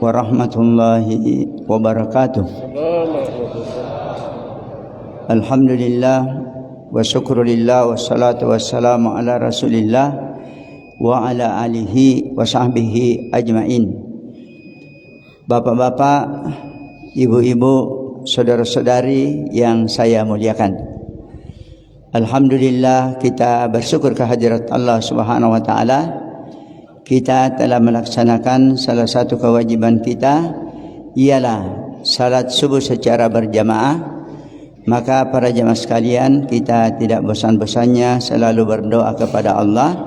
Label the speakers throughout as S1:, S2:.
S1: warahmatullahi wabarakatuh. Alhamdulillah wa syukrulillah wassalatu wassalamu ala rasulillah wa ala alihi wa sahbihi ajmain. Bapak-bapak, ibu-ibu, saudara-saudari yang saya muliakan, alhamdulillah kita bersyukur kehadirat Allah Subhanahu wa taala. Kita telah melaksanakan salah satu kewajiban kita, ialah salat subuh secara berjamaah. Maka para jemaah sekalian, kita tidak bosan-bosannya selalu berdoa kepada Allah.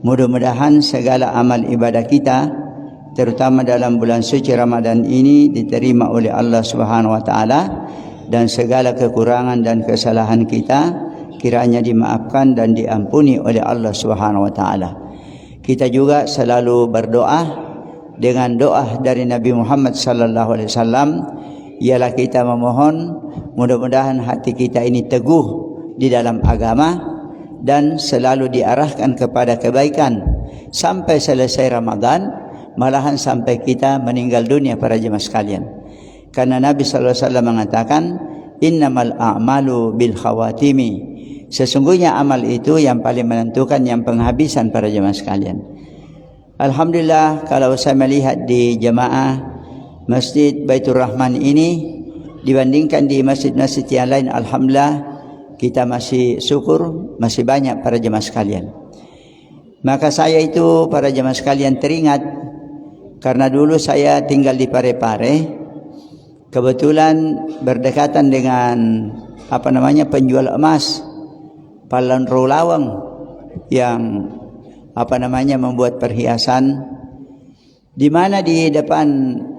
S1: Mudah-mudahan segala amal ibadah kita, terutama dalam bulan suci Ramadan ini, diterima oleh Allah Subhanahu wa taala, dan segala kekurangan dan kesalahan kita kiranya dimaafkan dan diampuni oleh Allah Subhanahu wa taala. Kita juga selalu berdoa dengan doa dari Nabi Muhammad sallallahu alaihi wasallam, ialah kita memohon mudah-mudahan hati kita ini teguh di dalam agama dan selalu diarahkan kepada kebaikan sampai selesai Ramadan, malahan sampai kita meninggal dunia para jemaah sekalian. Karena Nabi sallallahu alaihi wasallam mengatakan, innamal a'malu bil khawatimi. Sesungguhnya amal itu yang paling menentukan yang penghabisan para jemaah sekalian. Alhamdulillah, kalau saya melihat di jemaah Masjid Baitur Rahman ini dibandingkan di masjid-masjid yang lain, alhamdulillah kita masih syukur, masih banyak para jemaah sekalian. Maka saya itu para jemaah sekalian teringat, karena dulu saya tinggal di Parepare, kebetulan berdekatan dengan penjual emas, Palan Rolawang, yang membuat perhiasan, di mana di depan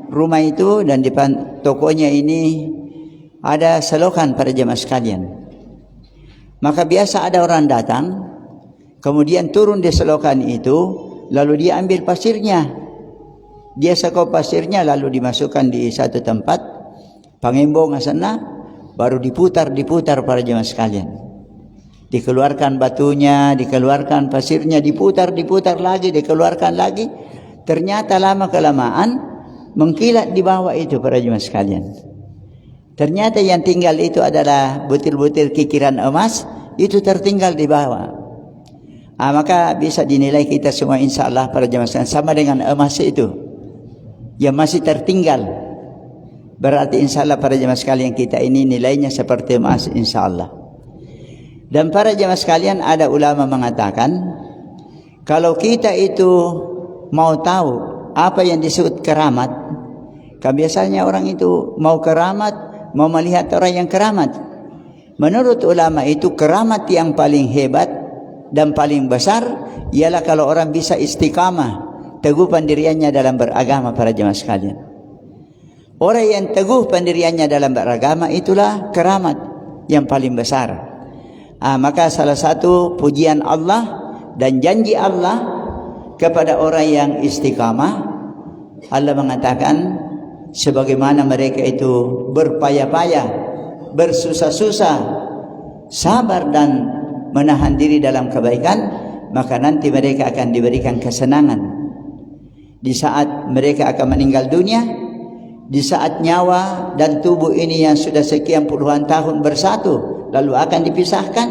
S1: rumah itu dan di depan tokonya ini ada selokan para jemaah sekalian. Maka biasa ada orang datang, kemudian turun di selokan itu, lalu dia ambil pasirnya, dia sekop pasirnya, lalu dimasukkan di satu tempat, pangembong sana, baru diputar para jemaah sekalian. Dikeluarkan batunya, dikeluarkan pasirnya, diputar lagi, dikeluarkan lagi. Ternyata lama kelamaan mengkilat di bawah itu para jemaah sekalian. Ternyata yang tinggal itu adalah butir-butir kikiran emas, itu tertinggal di bawah. Maka bisa dinilai kita semua insyaAllah para jemaah sekalian sama dengan emas itu yang masih tertinggal. Berarti insyaAllah para jemaah sekalian kita ini nilainya seperti emas insyaAllah. Dan para jemaah sekalian, ada ulama mengatakan, kalau kita itu mau tahu apa yang disebut keramat, kan biasanya orang itu mau keramat, mau melihat orang yang keramat. Menurut ulama itu keramat yang paling hebat dan paling besar ialah kalau orang bisa istiqamah, teguh pendiriannya dalam beragama para jemaah sekalian. Orang yang teguh pendiriannya dalam beragama itulah keramat yang paling besar. Maka salah satu pujian Allah dan janji Allah kepada orang yang istiqamah, Allah mengatakan sebagaimana mereka itu berpayah-payah, bersusah-susah, sabar dan menahan diri dalam kebaikan, maka nanti mereka akan diberikan kesenangan. Di saat mereka akan meninggal dunia, di saat nyawa dan tubuh ini yang sudah sekian puluhan tahun bersatu lalu akan dipisahkan,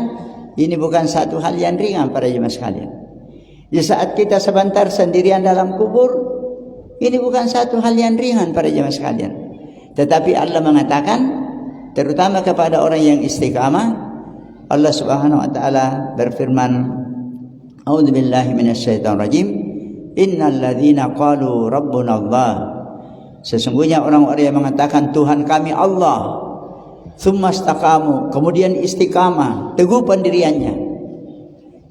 S1: ini bukan satu hal yang ringan para jemaah sekalian. Di saat kita sebentar sendirian dalam kubur, ini bukan satu hal yang ringan para jemaah sekalian. Tetapi Allah mengatakan, terutama kepada orang yang istiqamah, Allah Subhanahu wa taala berfirman, A'udzubillahi minasyaitonirrajim, innal ladzina qalu rabbuna Allah. Sesungguhnya orang-orang yang mengatakan Tuhan kami Allah, tsumma istaqamu, kemudian istiqamah, teguh pendiriannya,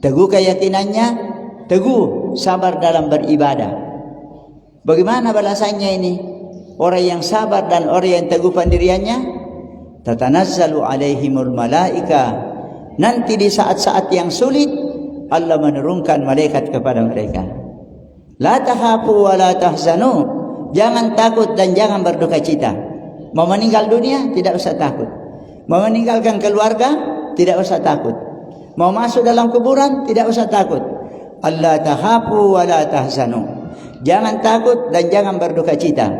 S1: teguh keyakinannya, teguh sabar dalam beribadah. Bagaimana balasannya ini? Orang yang sabar dan orang yang teguh pendiriannya, tatanazzalu alaihimul malaika, nanti di saat-saat yang sulit Allah menurunkan malaikat kepada mereka. La tahafu wa la tahzanu, jangan takut dan jangan berduka cita. Mau meninggal dunia, tidak usah takut. Mau meninggalkan keluarga, tidak usah takut. Mau masuk dalam kuburan, tidak usah takut. Allah tahafu wa la tahzanu. Jangan takut dan jangan berduka cita.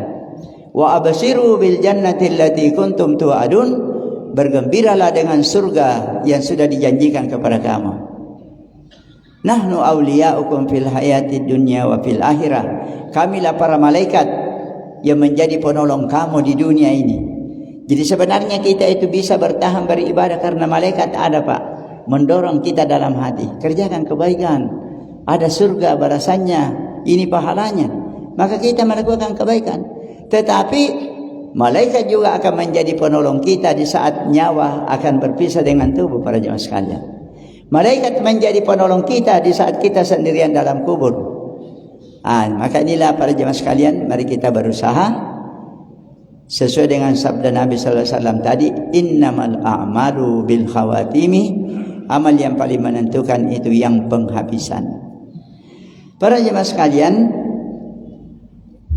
S1: Wa absiru bil jannati allati kuntum tu'adun. Bergembiralah dengan surga yang sudah dijanjikan kepada kamu. Nahnu awliya'ukum fil hayati dunya wa fil akhirah. Kamilah para malaikat yang menjadi penolong kamu di dunia ini. Jadi sebenarnya kita itu bisa bertahan beribadah karena malaikat ada, Pak, mendorong kita dalam hati. Kerjakan kebaikan, ada surga balasannya, ini pahalanya. Maka kita melakukan kebaikan. Tetapi malaikat juga akan menjadi penolong kita di saat nyawa akan berpisah dengan tubuh, para jemaah sekalian. Malaikat menjadi penolong kita di saat kita sendirian dalam kubur. Maka inilah para jemaah sekalian, mari kita berusaha sesuai dengan sabda Nabi sallallahu alaihi wasallam tadi, innamal a'malu bil khawatimi. Amal yang paling menentukan itu yang penghabisan. Para jemaah sekalian,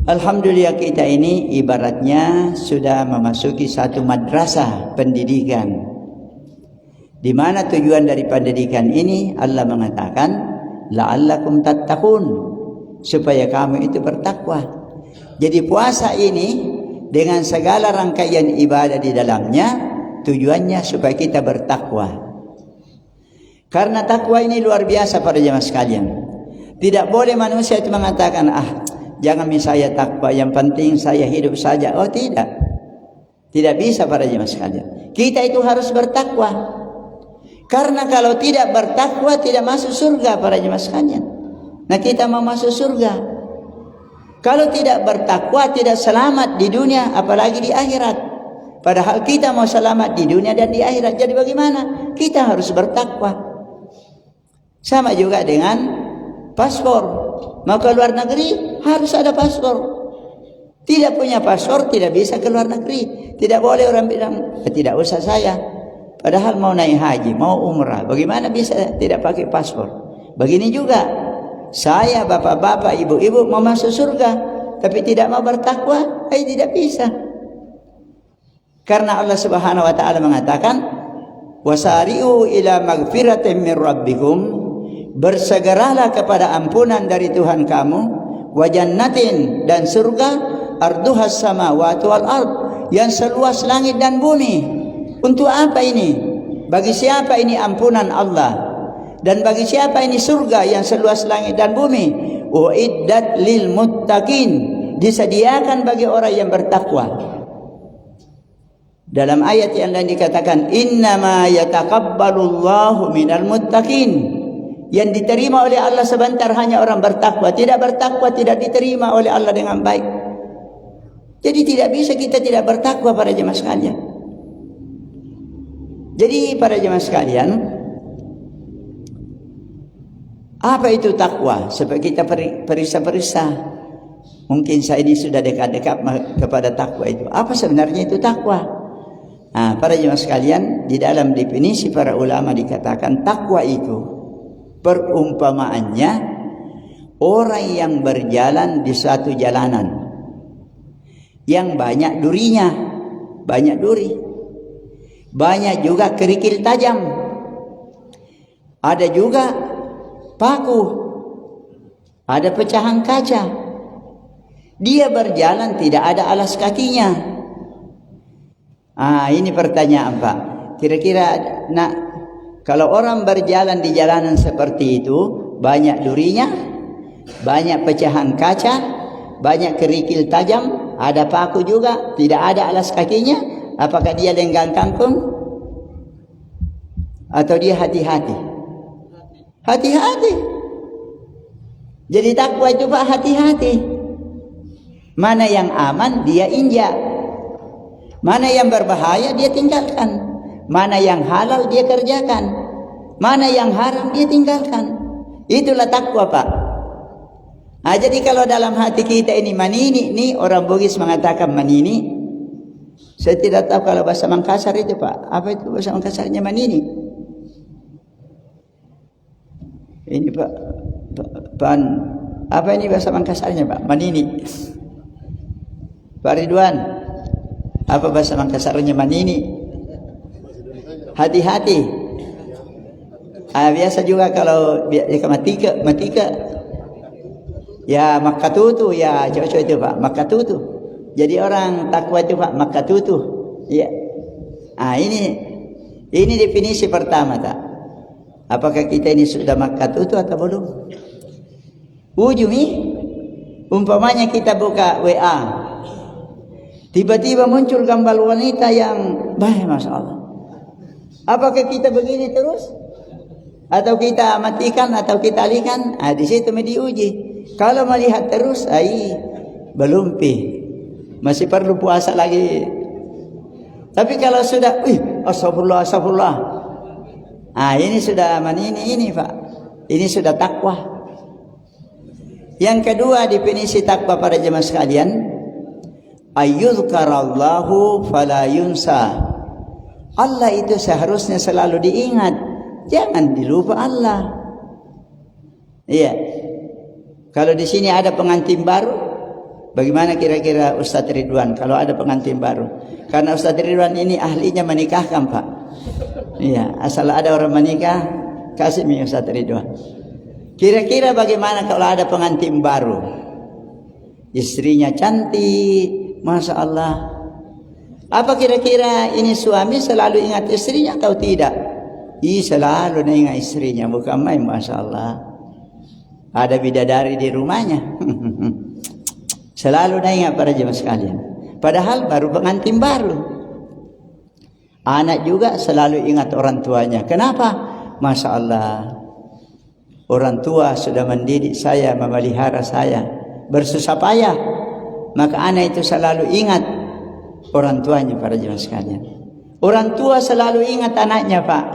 S1: alhamdulillah kita ini ibaratnya sudah memasuki satu madrasah pendidikan, di mana tujuan dari pendidikan ini Allah mengatakan la'allakum tattaqun, supaya kamu itu bertakwa. Jadi puasa ini dengan segala rangkaian ibadah di dalamnya tujuannya supaya kita bertakwa. Karena takwa ini luar biasa para jemaah sekalian. Tidak boleh manusia itu mengatakan, jangan saya takwa, yang penting saya hidup saja. Oh tidak. Tidak bisa para jemaah sekalian. Kita itu harus bertakwa. Karena kalau tidak bertakwa tidak masuk surga para jemaah sekalian. Nah, kita mau masuk surga. Kalau tidak bertakwa tidak selamat di dunia apalagi di akhirat. Padahal kita mau selamat di dunia dan di akhirat. Jadi bagaimana? Kita harus bertakwa. Sama juga dengan paspor. Mau ke luar negeri harus ada paspor. Tidak punya paspor tidak bisa ke luar negeri. Tidak boleh orang bilang, tidak usah saya. Padahal mau naik haji, mau umrah. Bagaimana bisa tidak pakai paspor? Begini juga. Saya, bapak-bapak, ibu-ibu mau masuk surga, tapi tidak mau bertakwa, tidak bisa. Karena Allah Subhanahu wa taala mengatakan, "Wasari'u ila magfiratin min rabbikum." Bersegeralah kepada ampunan dari Tuhan kamu, wa jannatin, dan surga, arduhas samawati wal ard, yang seluas langit dan bumi. Untuk apa ini? Bagi siapa ini ampunan Allah? Dan bagi siapa ini surga yang seluas langit dan bumi? Uiddat lil muttaqin, disediakan bagi orang yang bertakwa. Dalam ayat yang lain dikatakan, innama yataqabbalullahu minal muttaqin. Yang diterima oleh Allah sebentar hanya orang bertakwa. Tidak bertakwa tidak diterima oleh Allah dengan baik. Jadi tidak bisa kita tidak bertakwa para jemaah sekalian. Jadi para jemaah sekalian, apa itu takwa? Supaya kita periksa-periksa. Mungkin saya ini sudah dekat-dekat kepada takwa itu. Apa sebenarnya itu takwa? Para jemaah sekalian, di dalam definisi para ulama dikatakan takwa itu perumpamaannya orang yang berjalan di suatu jalanan yang banyak durinya, banyak duri, banyak juga kerikil tajam, ada juga paku, ada pecahan kaca. Dia berjalan tidak ada alas kakinya. Ini pertanyaan, Pak. Kira-kira kalau orang berjalan di jalanan seperti itu, banyak durinya, banyak pecahan kaca, banyak kerikil tajam, ada paku juga, tidak ada alas kakinya, apakah dia lenggang kangkung? Atau dia hati-hati? Hati-hati. Jadi takwa itu Pak hati-hati. Mana yang aman dia injak, mana yang berbahaya dia tinggalkan. Mana yang halal dia kerjakan, mana yang haram dia tinggalkan. Itulah takwa Pak. Jadi kalau dalam hati kita ini manini, nih orang Bugis mengatakan manini. Saya tidak tahu kalau bahasa Makassar itu Pak. Apa itu bahasa Makassarnya manini? Ini Pak, apa ini bahasa Makassarnya Pak? Manini. Pak Ridwan, apa bahasa Makassarnya manini? Hati-hati. Biasa juga kalau matika. Ya makatutu ya cocok itu Pak, makatutu. Jadi orang takwa itu Pak makatutu. Ya. Ini definisi pertama tak. Apakah kita ini sudah makatutu atau belum? Ujumi, umpamanya kita buka WA, tiba-tiba muncul gambar wanita yang baik, masya Allah. Apakah kita begini terus? Atau kita matikan atau kita alihkan? Di situ diuji. Kalau melihat terus, belum masih perlu puasa lagi. Tapi kalau sudah, astagfirullah. Ini sudah ini Pak. Ini sudah takwa. Yang kedua definisi takwa para jemaah sekalian, ayyuzkarallahu fala yunsa. Allah itu seharusnya selalu diingat, jangan dilupa Allah. Iya. Kalau di sini ada pengantin baru, bagaimana kira-kira Ustadz Ridwan kalau ada pengantin baru? Karena Ustadz Ridwan ini ahlinya menikahkan Pak. Iya, asal ada orang menikah, kasih Ustadz Ridwan. Kira-kira bagaimana kalau ada pengantin baru? Istrinya cantik, masya Allah. Apa kira-kira ini suami selalu ingat istrinya atau tidak? Selalu ingat istrinya, bukan main, masya Allah. Ada bidadari di rumahnya. Selalu ingat para jemaah sekalian. Padahal baru pengantin baru. Anak juga selalu ingat orang tuanya. Kenapa? Masya Allah. Orang tua sudah mendidik saya, memelihara saya, bersusah payah. Maka anak itu selalu ingat orang tuanya para jemaah sekalian. Orang tua selalu ingat anaknya Pak.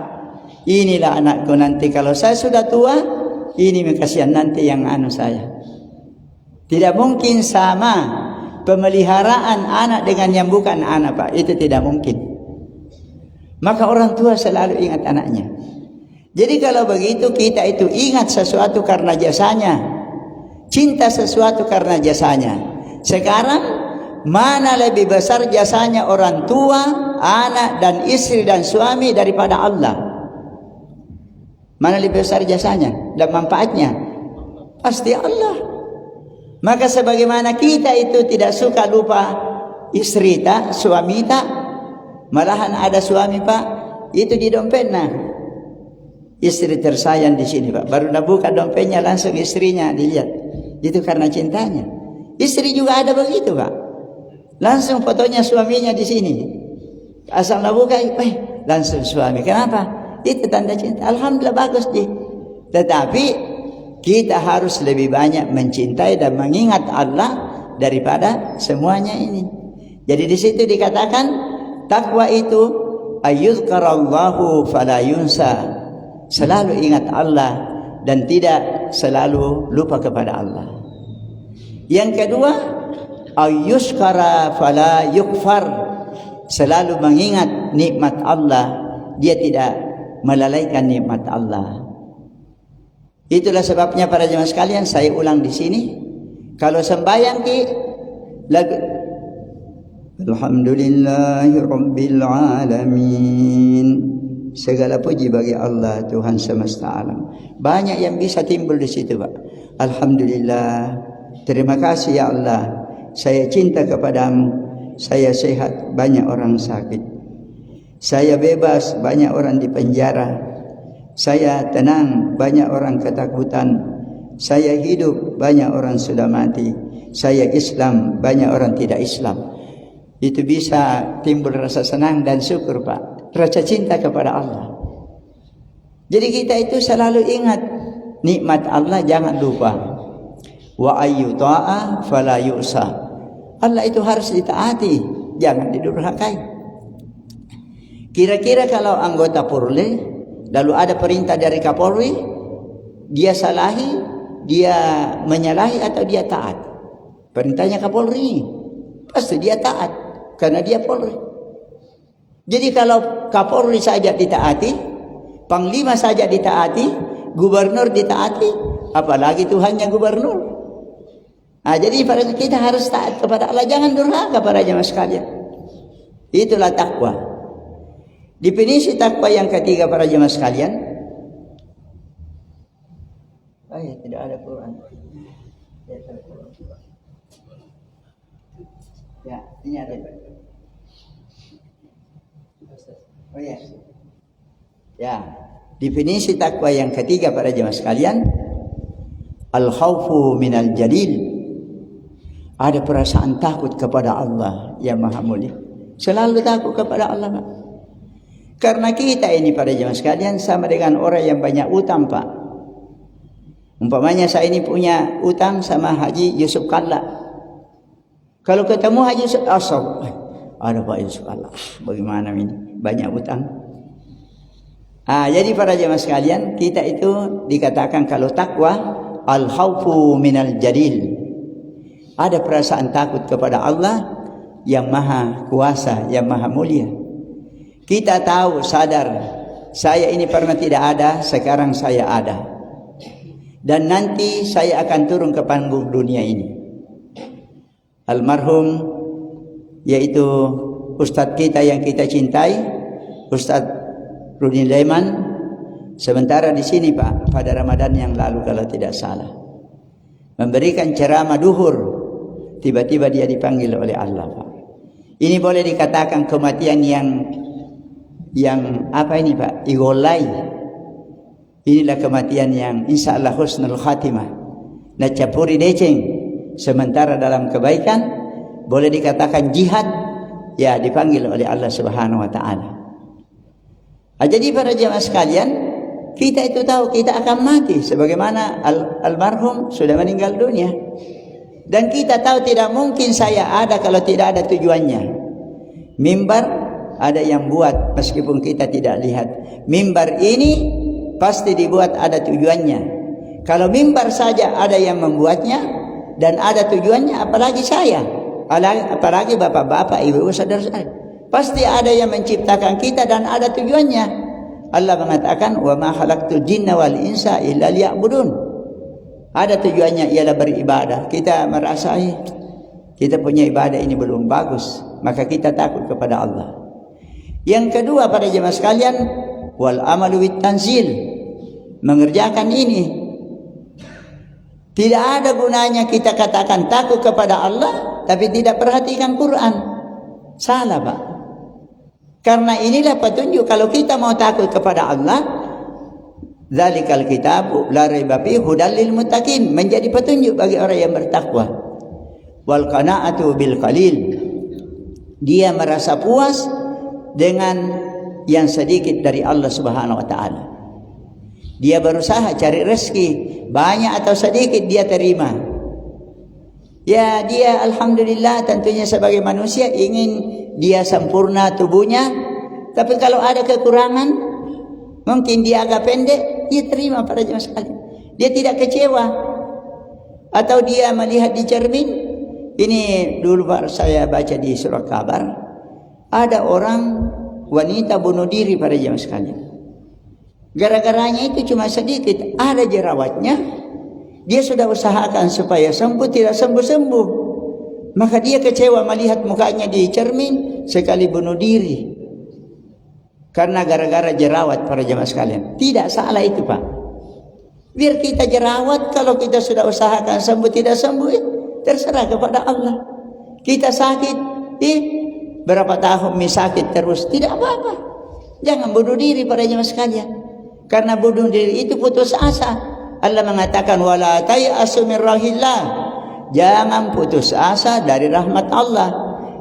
S1: Inilah anakku nanti kalau saya sudah tua, ini kasihan nanti yang saya. Tidak mungkin sama pemeliharaan anak dengan yang bukan anak Pak. Itu tidak mungkin. Maka orang tua selalu ingat anaknya. Jadi kalau begitu kita itu ingat sesuatu karena jasanya. Cinta sesuatu karena jasanya. Sekarang mana lebih besar jasanya orang tua, anak dan istri dan suami daripada Allah? Mana lebih besar jasanya dan manfaatnya? Pasti Allah. Maka sebagaimana kita itu tidak suka lupa istri tak, suami tak, malahan ada suami Pak, itu di dompetnya. Istri tersayang di sini Pak, baru nak buka dompetnya langsung istrinya dilihat. Itu karena cintanya. Istri juga ada begitu Pak. Langsung fotonya suaminya di sini. Asal nak buka, langsung suami. Kenapa? Itu tanda cinta. Alhamdulillah bagus deh. Tetapi kita harus lebih banyak mencintai dan mengingat Allah daripada semuanya ini. Jadi di situ dikatakan takwa itu ayyuzkarallahu fala yunsa. Selalu ingat Allah dan tidak selalu lupa kepada Allah. Yang kedua, ayyuskara fala yukfar. Selalu mengingat nikmat Allah, dia tidak melalaikan nikmat Allah. Itulah sebabnya para jemaah sekalian, saya ulang di sini, kalau sembahyang Alhamdulillahi Rabbil Alamin. Segala puji bagi Allah Tuhan semesta alam. Banyak yang bisa timbul di situ Pak. Alhamdulillah. Terima kasih ya Allah. Saya cinta kepadamu. Saya sehat, banyak orang sakit. Saya bebas, banyak orang di penjara. Saya tenang, banyak orang ketakutan. Saya hidup, banyak orang sudah mati. Saya Islam, banyak orang tidak Islam. Itu bisa timbul rasa senang dan syukur Pak. Rasa cinta kepada Allah. Jadi kita itu selalu ingat nikmat Allah, jangan lupa. Wa ayyu ta'a fala yu'sa. Allah itu harus ditaati, jangan didurhakai. Kira-kira kalau anggota Polri lalu ada perintah dari Kapolri, dia salahi, dia menyalahi atau dia taat? Perintahnya Kapolri, pasti dia taat karena dia Polri. Jadi kalau Kapolri saja ditaati, Panglima saja ditaati, Gubernur ditaati, apalagi Tuhannya Gubernur. Jadi kita harus taat kepada Allah, jangan durhaka para jemaah sekalian. Itulah takwa. Definisi takwa yang ketiga para jemaah sekalian. Tidak ada Quran. Ya, ini ada. Oh ya. Ya, definisi takwa yang ketiga para jemaah sekalian, al-khaufu minal jalil. Ada perasaan takut kepada Allah yang Maha Mulia. Selalu takut kepada Allah, Pak. Karena kita ini para jemaah sekalian sama dengan orang yang banyak utang, Pak. Umpamanya saya ini punya utang sama Haji Yusuf Kalla. Kalau ketemu Haji Yusuf, ada Pak Yusuf Kalla. Bagaimana ini? Banyak utang. Jadi para jemaah sekalian, kita itu dikatakan kalau takwa al-khaufu minal jalil. Ada perasaan takut kepada Allah yang Maha Kuasa, yang Maha Mulia. Kita tahu, sadar, saya ini pernah tidak ada, sekarang saya ada. Dan nanti saya akan turun ke panggung dunia ini. Almarhum, yaitu Ustadz kita yang kita cintai, Ustadz Rudi Leman, sementara di sini Pak, pada Ramadan yang lalu kalau tidak salah, memberikan ceramah duhur, tiba-tiba dia dipanggil oleh Allah, Pak. Ini boleh dikatakan kematian yang apa ini Pak? Igolai. Inilah kematian yang insya Allah husnul khatimah. Nacapuri deceng. Sementara dalam kebaikan boleh dikatakan jihad, ya dipanggil oleh Allah Subhanahu wa taala. Jadi para jemaah sekalian, kita itu tahu kita akan mati sebagaimana almarhum sudah meninggal dunia. Dan kita tahu tidak mungkin saya ada kalau tidak ada tujuannya. Mimbar ada yang buat meskipun kita tidak lihat. Mimbar ini pasti dibuat ada tujuannya. Kalau mimbar saja ada yang membuatnya dan ada tujuannya, apalagi saya, apalagi bapak-bapak, ibu-ibu, saudara-saudara. Pasti ada yang menciptakan kita dan ada tujuannya. Allah mengatakan, "Wa ma khalaqtul jinna wal insa illa liya'budun." Ada tujuannya, ialah beribadah. Kita merasa kita punya ibadah ini belum bagus, maka kita takut kepada Allah. Yang kedua pada jemaah sekalian, wal amalu bit tanzil, mengerjakan ini. Tidak ada gunanya kita katakan takut kepada Allah tapi tidak perhatikan Quran. Salah, Pak. Karena inilah petunjuk kalau kita mau takut kepada Allah. Dzalikal kitabu la raiba fihi hudal lil muttaqin, menjadi petunjuk bagi orang yang bertakwa. Wal qanaatu bil qalil, dia merasa puas dengan yang sedikit dari Allah Subhanahu wa taala. Dia berusaha cari rezeki, banyak atau sedikit dia terima. Ya, dia alhamdulillah tentunya sebagai manusia ingin dia sempurna tubuhnya, tapi kalau ada kekurangan, mungkin dia agak pendek, dia terima para jemaah sekalian. Dia tidak kecewa. Atau dia melihat di cermin, ini dulu Pak saya baca di surat kabar, ada orang wanita bunuh diri para jemaah sekalian. Gara-garanya itu cuma sedikit, ada jerawatnya. Dia sudah usahakan supaya sembuh, tidak sembuh-sembuh. Maka dia kecewa melihat mukanya di cermin, sekali bunuh diri. Karena gara-gara jerawat para jemaah sekalian. Tidak salah itu Pak. Biar kita jerawat, kalau kita sudah usahakan sembuh tidak sembuh, terserah kepada Allah. Kita sakit, berapa tahun sakit terus, tidak apa-apa. Jangan bunuh diri para jemaah sekalian. Karena bunuh diri itu putus asa. Allah mengatakan wala tayasu min rahillah, jangan putus asa dari rahmat Allah.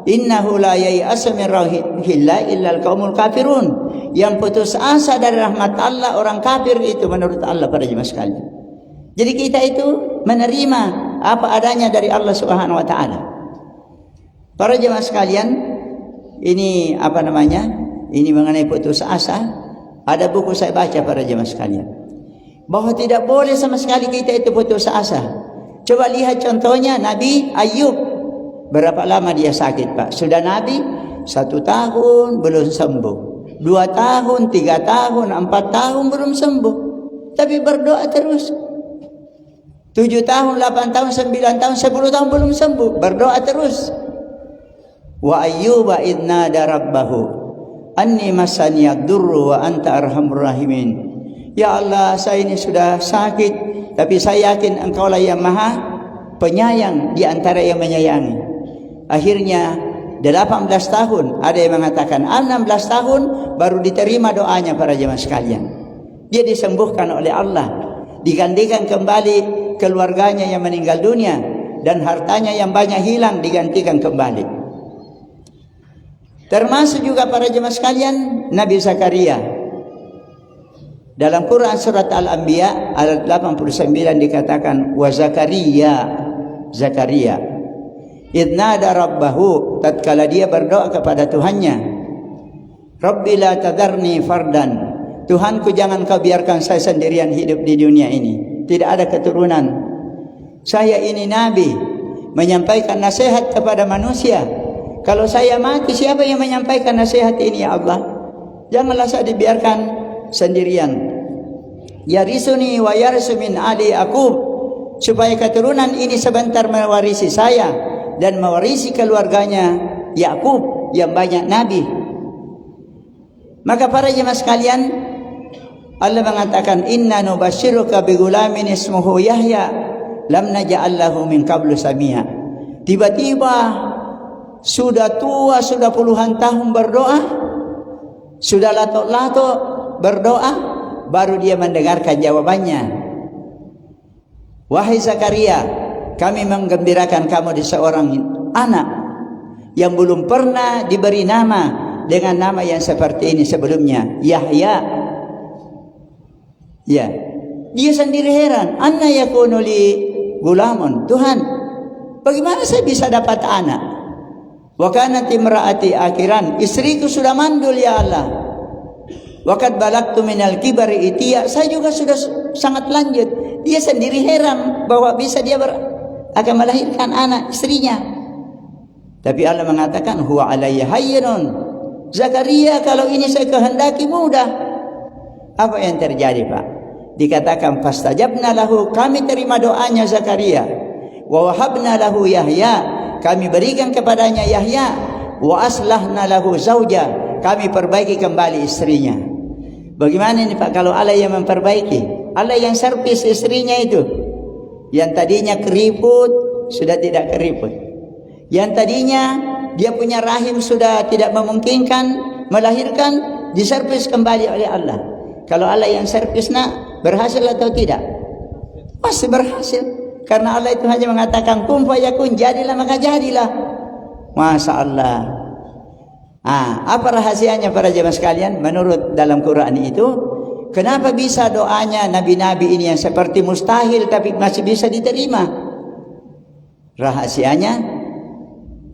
S1: Innahu la yayasu min rahillah illal qaumul kafirun, yang putus asa dari rahmat Allah orang kafir itu menurut Allah para jemaah sekalian. Jadi kita itu menerima apa adanya dari Allah Subhanahu wa taala. Para jemaah sekalian, ini apa namanya? Ini mengenai putus asa. Ada buku saya baca para jemaah sekalian, bahwa tidak boleh sama sekali kita itu putus asa. Coba lihat contohnya Nabi Ayub. Berapa lama dia sakit Pak? Sudah Nabi 1 tahun belum sembuh, 2 tahun, 3 tahun, 4 tahun belum sembuh, tapi berdoa terus. 7 tahun, 8 tahun, 9 tahun, 10 tahun belum sembuh, berdoa terus. Wa ayyuba idna darabbahu anni masaniyad durru wa anta arhamur rahimin. Ya Allah, saya ini sudah sakit, tapi saya yakin Engkau lah yang maha penyayang di antara yang menyayangi. Akhirnya 18 tahun, ada yang mengatakan 16 tahun baru diterima doanya para jemaah sekalian. Dia disembuhkan oleh Allah, digantikan kembali keluarganya yang meninggal dunia, dan hartanya yang banyak hilang digantikan kembali. Termasuk juga para jemaah sekalian Nabi Zakaria. Dalam Quran surat Al-Anbiya ayat 89 dikatakan wa Zakaria idnada rabbahu, tatkala dia berdoa kepada Tuhannya, Rabbi la tadarni fardan, Tuhanku jangan kau biarkan saya sendirian hidup di dunia ini, tidak ada keturunan. Saya ini nabi, menyampaikan nasihat kepada manusia. Kalau saya mati, siapa yang menyampaikan nasihat ini ya Allah? Janganlah saya dibiarkan sendirian. Yarisuni wa yarisu min ali Yaqub, supaya keturunan ini sebentar mewarisi saya dan mewarisi keluarganya Yakub yang banyak nabi. Maka para jemaah sekalian, Allah mengatakan inna nubasyiruka bigulamin ismuhu Yahya lam naj'al lahu min qablu samia. Tiba-tiba sudah tua, sudah puluhan tahun berdoa, sudah lato-lato berdoa, baru dia mendengarkan jawabannya. Wahai Zakaria, kami menggembirakan kamu di seorang anak yang belum pernah diberi nama dengan nama yang seperti ini sebelumnya, Yahya. Ya, dia sendiri heran, anna yakunu li gulamun, Tuhan, bagaimana saya bisa dapat anak? Wa kanat imraati akhiran, istriku sudah mandul ya Allah. Wa kad balagtu minal kibari itiya, saya juga sudah sangat lanjut. Dia sendiri heran bahwa bisa dia akan melahirkan anak istrinya. Tapi Allah mengatakan huwa alayya hayyinun. Zakaria, kalau ini saya kehendaki mudah. Apa yang terjadi Pak? Dikatakan fastajabna lahu, kami terima doanya Zakaria. Wa wahabna lahu Yahya, kami berikan kepadanya Yahya. Wa aslahna lahu zauja, kami perbaiki kembali istrinya. Bagaimana ini Pak kalau Allah yang memperbaiki? Allah yang servis istrinya itu. Yang tadinya keriput sudah tidak keriput. Yang tadinya dia punya rahim sudah tidak memungkinkan melahirkan, diservis kembali oleh Allah. Kalau Allah yang servis nak, berhasil atau tidak? Pasti berhasil. Karena Allah itu hanya mengatakan kun fayakun, jadilah maka jadilah. Masya Allah. Apa rahasianya para jemaah sekalian? Menurut dalam Quran itu, kenapa bisa doanya nabi-nabi ini yang seperti mustahil tapi masih bisa diterima? Rahasianya,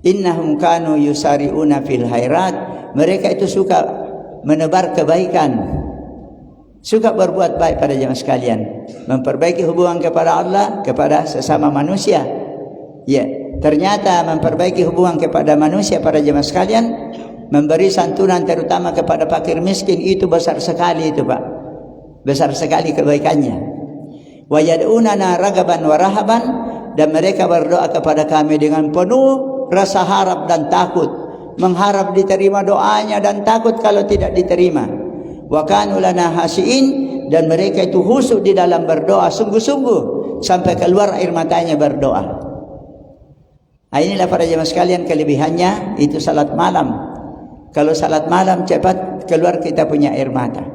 S1: innahum kanu yusari'una fil khairat, mereka itu suka menebar kebaikan, suka berbuat baik pada jemaah sekalian, memperbaiki hubungan kepada Allah, kepada sesama manusia. Ya, ternyata memperbaiki hubungan kepada manusia para jemaah sekalian, memberi santunan terutama kepada fakir miskin, itu besar sekali itu Pak. Besar sekali kebaikannya. Wa yad'unana ragaban wa rahaban, dan mereka berdoa kepada kami dengan penuh rasa harap dan takut, mengharap diterima doanya dan takut kalau tidak diterima. Wa kanu lana hasiin, dan mereka itu khusyuk di dalam berdoa sungguh-sungguh sampai keluar air matanya berdoa. Inilah para jemaah sekalian kelebihannya itu salat malam. Kalau salat malam cepat keluar kita punya air mata.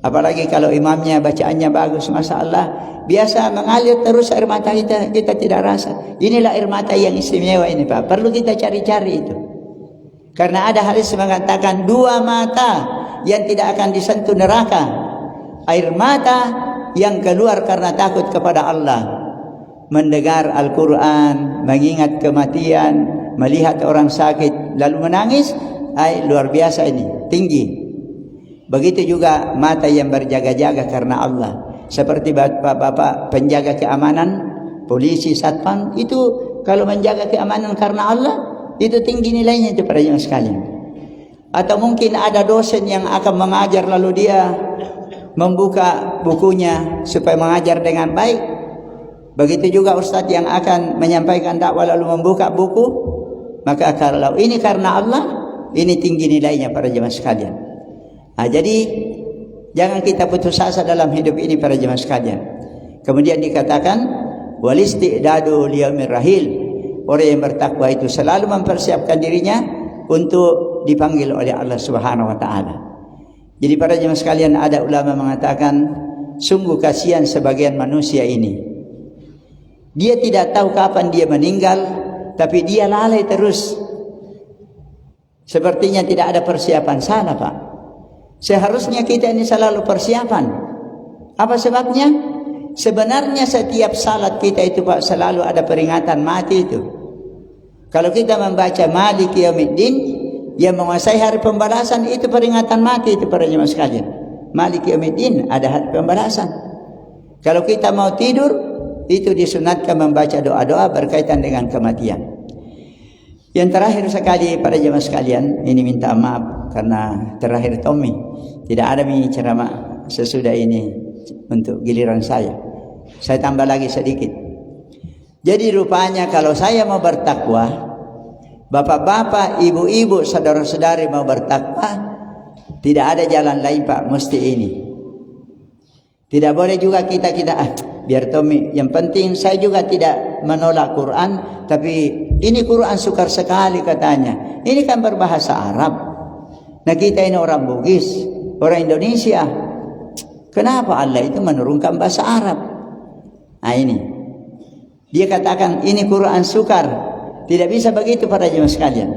S1: Apalagi kalau imamnya bacaannya bagus, Masya Allah, biasa mengalir terus air mata kita tidak rasa. Inilah air mata yang istimewa ini Pak. Perlu kita cari-cari itu. Karena ada hadis mengatakan 2 mata yang tidak akan disentuh neraka. Air mata yang keluar karena takut kepada Allah, mendengar Al-Quran, mengingat kematian, melihat orang sakit lalu menangis. Luar biasa ini, tinggi. Begitu juga mata yang berjaga-jaga karena Allah, seperti bapak-bapak penjaga keamanan, polisi, satpam, itu kalau menjaga keamanan karena Allah, itu tinggi nilainya itu para jemaah sekalian. Atau mungkin ada dosen yang akan mengajar lalu dia membuka bukunya supaya mengajar dengan baik. Begitu juga ustadz yang akan menyampaikan dakwah lalu membuka buku. Maka kalau ini karena Allah, ini tinggi nilainya para jemaah sekalian. Jadi jangan kita putus asa dalam hidup ini para jemaah sekalian. Kemudian dikatakan wal istidadu liyaumir rahil. Orang yang bertakwa itu selalu mempersiapkan dirinya untuk dipanggil oleh Allah Subhanahu wa taala. Jadi para jemaah sekalian, ada ulama mengatakan sungguh kasihan sebagian manusia ini. Dia tidak tahu kapan dia meninggal, tapi dia lalai terus. Sepertinya tidak ada persiapan. Salah, Pak. Seharusnya kita ini selalu persiapan. Apa sebabnya? Sebenarnya setiap salat kita itu, Pak, selalu ada peringatan mati itu. Kalau kita membaca Maliki Yaumiddin, yang menguasai hari pembalasan, itu peringatan mati itu para jemaah sekalian. Maliki Yaumiddin, ada hari pembalasan. Kalau kita mau tidur, itu disunatkan membaca doa-doa berkaitan dengan kematian. Yang terakhir sekali para jemaah sekalian, ini minta maaf karena terakhir Tommy tidak ada ceramah sesudah ini untuk giliran saya. Saya tambah lagi sedikit. Jadi rupanya kalau saya mau bertakwa, bapak-bapak, ibu-ibu, saudara-saudari mau bertakwa, tidak ada jalan lain, Pak, mesti ini. Tidak boleh juga kita biar Tommy, yang penting saya juga tidak menolak Quran, tapi ini Quran sukar sekali katanya. Ini kan berbahasa Arab. Nah kita ini orang Bugis, orang Indonesia. Kenapa Allah itu menurunkan bahasa Arab? Nah ini. Dia katakan ini Quran sukar. Tidak bisa begitu para jemaah sekalian.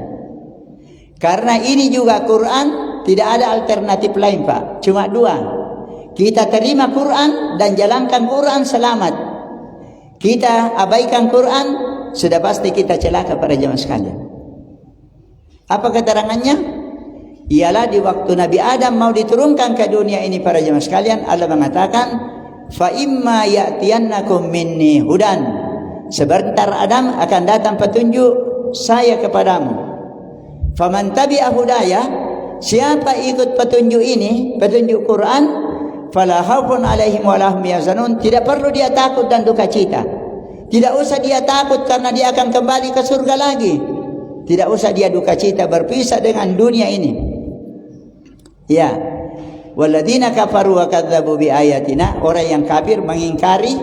S1: Karena ini juga Quran, tidak ada alternatif lain, Pak. Cuma dua. Kita terima Quran dan jalankan Quran selamat. Kita abaikan Quran, sudah pasti kita celaka para jemaah sekalian. Apa keterangannya? Ialah di waktu Nabi Adam mau diturunkan ke dunia ini para jemaah sekalian, Allah mengatakan, fa imma ya'tiyannakum minni hudan. Sebentar Adam akan datang petunjuk saya kepadamu. Faman tabi'a hudaya, siapa ikut petunjuk ini, petunjuk Quran, fala khaufun alaihim wa lahum yahzanun. Tidak perlu dia takut dan duka cita. Tidak usah dia takut karena dia akan kembali ke surga lagi. Tidak usah dia duka cita berpisah dengan dunia ini. Ya, walladzina kafaru wa kadzdzabu bi ayatina, orang yang kafir mengingkari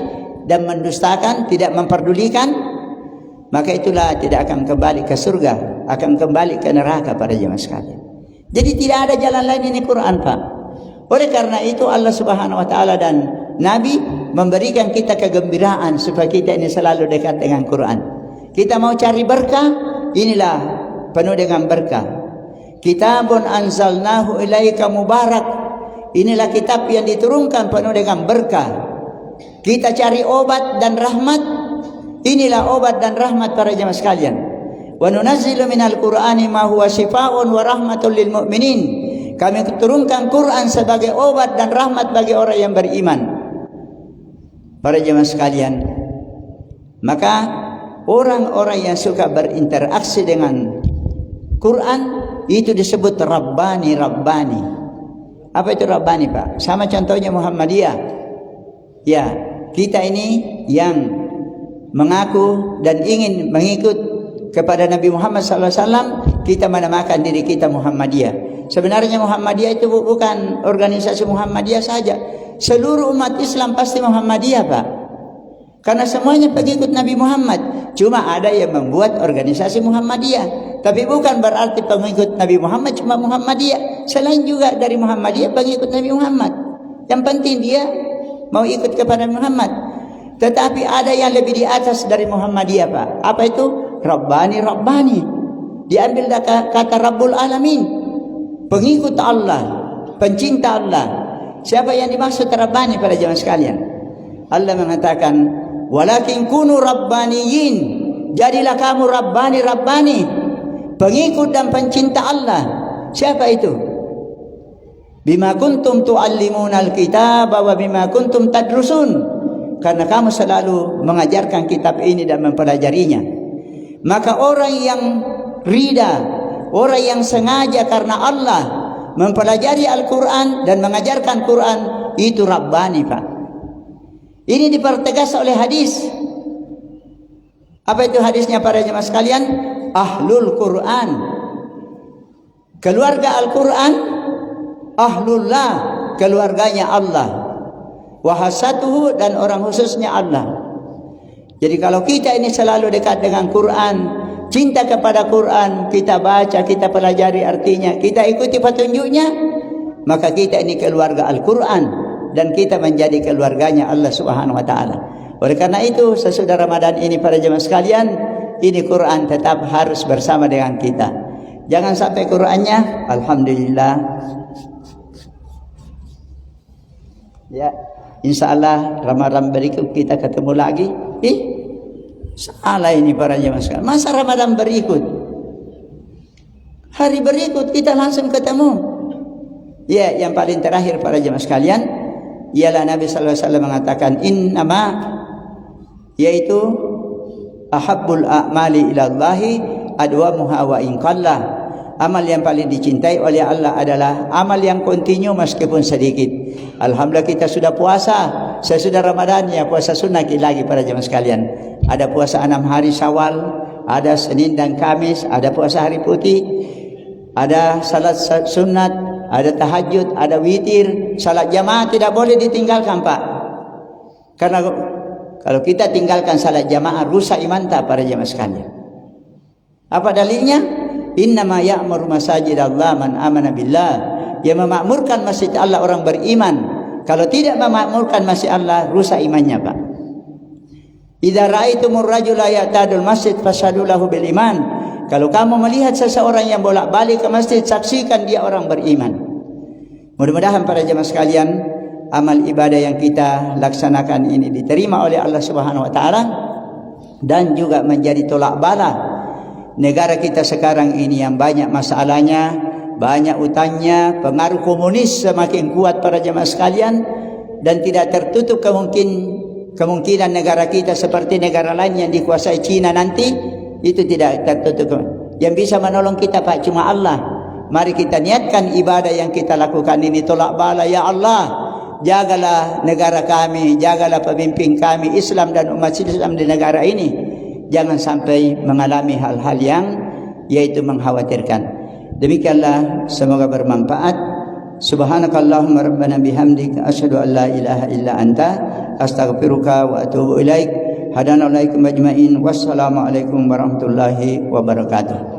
S1: dan mendustakan, tidak memperdulikan, maka itulah tidak akan kembali ke surga, akan kembali ke neraka pada jemaah sekalian. Jadi tidak ada jalan lain, ini Quran, Pak. Oleh karena itu Allah Subhanahu wa taala dan Nabi memberikan kita kegembiraan supaya kita ini selalu dekat dengan Quran. Kita mau cari berkah, inilah penuh dengan berkah. Kitabun anzalnahu ilaika mubarak. Inilah kitab yang diturunkan penuh dengan berkah. Kita cari obat dan rahmat. Inilah obat dan rahmat para jemaah sekalian. Wa nunazzilu minal Qur'ani ma huwa syifaa'un wa rahmatul lil mu'minin. Kami turunkan Quran sebagai obat dan rahmat bagi orang yang beriman. Para jemaah sekalian, maka orang-orang yang suka berinteraksi dengan Quran itu disebut Rabbani. Apa itu Rabbani, Pak? Sama contohnya Muhammadiyah. Ya, kita ini yang mengaku dan ingin mengikut kepada Nabi Muhammad SAW, kita menamakan diri kita Muhammadiyah. Sebenarnya Muhammadiyah itu bukan organisasi Muhammadiyah saja. Seluruh umat Islam pasti Muhammadiyah, Pak. Karena semuanya pengikut Nabi Muhammad. Cuma ada yang membuat organisasi Muhammadiyah. Tapi bukan berarti pengikut Nabi Muhammad cuma Muhammadiyah. Selain juga dari Muhammadiyah pengikut Nabi Muhammad. Yang penting dia mau ikut kepada Muhammad. Tetapi ada yang lebih di atas dari Muhammadiyah, Pak. Apa itu? Rabbani. Diambil kata Rabbul Alamin. Pengikut Allah, pencinta Allah. Siapa yang dimaksud Rabbani pada jemaah sekalian? Allah mengatakan, walakin kunu rabbaniyin. Jadilah kamu Rabbani. Pengikut dan pencinta Allah. Siapa itu? Bima kuntum tu'allimunal kitaba wa bima kuntum tadrusun. Karena kamu selalu mengajarkan kitab ini dan mempelajarinya. Maka orang yang rida, orang yang sengaja karena Allah mempelajari Al-Quran dan mengajarkan Quran, itu Rabbani, Pak. Ini dipertegas oleh hadis. Apa itu hadisnya para jemaah sekalian? Ahlul Quran, keluarga Al-Quran. Ahlullah, keluarganya Allah. Wahasatuhu, dan orang khususnya Allah. Jadi kalau kita ini selalu dekat dengan Quran, cinta kepada Quran, kita baca, kita pelajari artinya, kita ikuti petunjuknya, maka kita ini keluarga Al-Quran dan kita menjadi keluarganya Allah Subhanahu wa taala. Oleh karena itu, sesudah Ramadan ini para jemaah sekalian, ini Quran tetap harus bersama dengan kita. Jangan sampai Qurannya, alhamdulillah. Ya, insyaallah Ramadan berikut kita ketemu lagi. Salah ini para jemaah sekalian. Masa Ramadan berikut? Hari berikut kita langsung ketemu. Ya, yang paling terakhir para jemaah sekalian, ialah Nabi sallallahu alaihi wasallam mengatakan innama, yaitu ahabbul a'mali ilallahi adwamuha wa in qalla. Amal yang paling dicintai oleh Allah adalah amal yang kontinu meskipun sedikit. Alhamdulillah kita sudah puasa. Sesudah Ramadan ya puasa sunnah lagi para jemaah sekalian. Ada puasa 6 hari Syawal, ada Senin dan Kamis, ada puasa hari putih, ada salat sunat, ada tahajud, ada witir, salat jamaah tidak boleh ditinggalkan Pak. Karena kalau kita tinggalkan salat jamaah rusak iman tak para jemaah sekalian. Apa dalilnya? Innama ya'muru masajidallah man amana billah. Yang memakmurkan masjid Allah orang beriman. Kalau tidak memakmurkan masjid Allah, rusak imannya Pak. Idza ra'aitumur rajula ya'tadul masjid fashhadu lahu bil iman. Kalau kamu melihat seseorang yang bolak-balik ke masjid, saksikan dia orang beriman. Mudah-mudahan para jemaah sekalian, amal ibadah yang kita laksanakan ini diterima oleh Allah Subhanahu wa taala dan juga menjadi tolak bala. Negara kita sekarang ini yang banyak masalahnya, banyak utangnya, pengaruh komunis semakin kuat para jemaah sekalian, dan tidak tertutup kemungkinan negara kita seperti negara lain yang dikuasai Cina nanti, itu tidak tertutup. Yang bisa menolong kita Pak cuma Allah. Mari kita niatkan ibadah yang kita lakukan ini tolak bala. Ya Allah, jagalah negara kami, jagalah pemimpin kami Islam dan umat Islam di negara ini. Jangan sampai mengalami hal-hal yang yaitu mengkhawatirkan. Demikianlah, semoga bermanfaat. Subhanakallahumma rabbana bihamdika asyhadu an la ilaha illa anta astaghfiruka wa atubu ilaik. Hadanallahu majma'in. Wassalamualaikum warahmatullahi wabarakatuh.